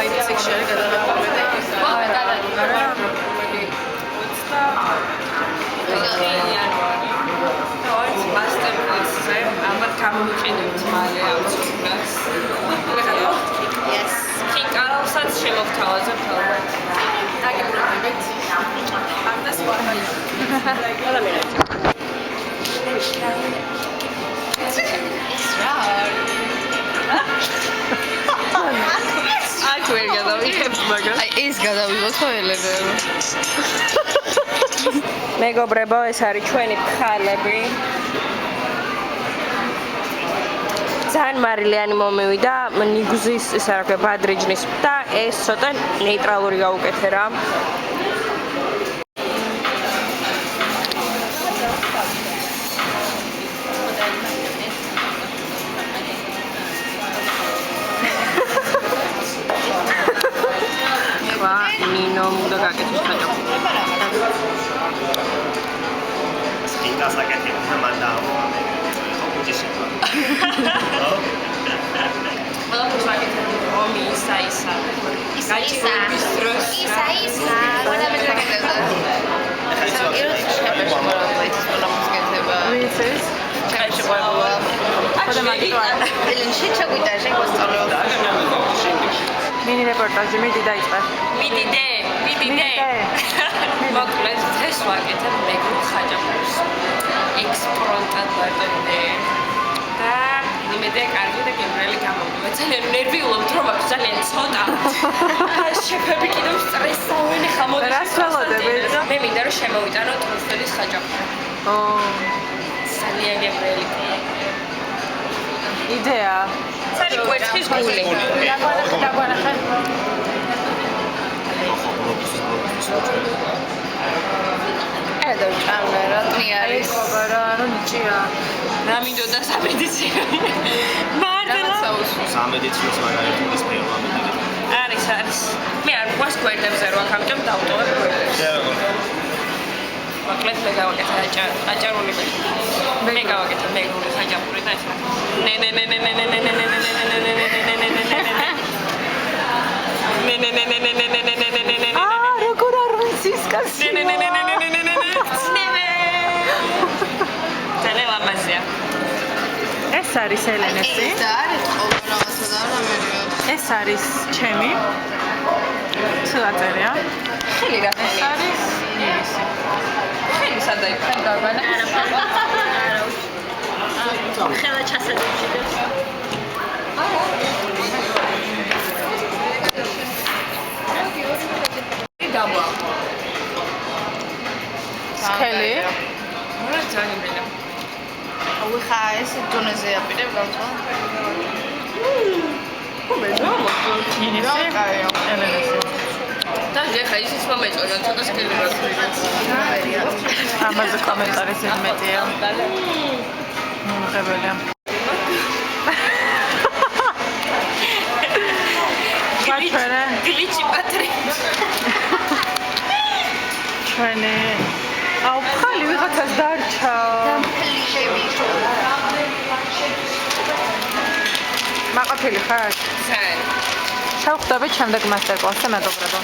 ლაიფციგში არის გადაღებული და ამათ გამოვიყენებთ მალე აუცილებლად. კიკალსაც შემოგთავაზებ ხოლმე. დაგიბრუნდებით. ამდა სვარბალი. აი ვერ გადავიხებთ მაგრამ აი ეს გადავიღოთ ხო ელენერო. მეგობრებო, ეს არის ჩვენი ფხალები. ძალიან მარილიანი მომივიდა ნიგზის ეს რა ქვია ბადრიჯნის და ეს ცოტა ნეიტრალური გაუკეთე რა. ნინო უნდა გაკეთოს ხაჭაპური. Skintas la che ti mandavo Mini reportaჟი მიდი დაიწყე. მიდიდე. მოკლედ დღეს ვაკეთებ მეგრულ ხაჭაპურს. ექსპრონტად ვაკეთე. და იმედია კარგი და გემრიელი გამოვიდა. ძალიან ნერვიულობთ რომ აქვს ძალიან ცოტა. შეფები კიდევ სტრესავენ ხამოდი. რას ველოდებით? მე მინდა რომ შემოვიტანო ტრუფელის ხაჭაპური. ძალიან გემრიელი. იდეა. სარი კვერცხის გული. დაგვანახე. ედო ჭამერა ტნიარის ხობარა რომ ნიჭია. რა მინდოდა სამედიცინო. მარტო სამედიცინოს მაგალითად ის ფერმამენტი. არის. მე არ გვას გვერდებზე რო აქამდე დავტოვებ გვერდებს. მოკლედ მე გავაკეთე აჭარული მე გავაკეთე მეგრული ხაჭაპური და ეს რა. როგორ არ ვიცის კაცი. ძალიან ლამაზია. ეს არის ელენესი. ეს არის ყოველმრავლსა და რამერია. ეს არის ჩემი. ცუაწერია. ხელი რა ეს არის ისი. ხელი სადაი ხელი გავანა. ხელა ჩასადებში და დაბა. სქელი. რა ძალიან აუ ხა ეს დონეზე აპირებ გავთვალ. მე დავმოწო. ინისი. ელენესი. და ხა ისიც მომეწონა ცოტა სკელი რა ქვია. ამაზე კომენტარის მეტია. მომღებელია. ჩვენი გლიჩი პატრი. ჩვენი აუ ხალი ვიღაცას დარჩა. მაყაფილი ხარ? სან. შევხვდებით შემდეგ მასტერკლასზე მეგობრებო.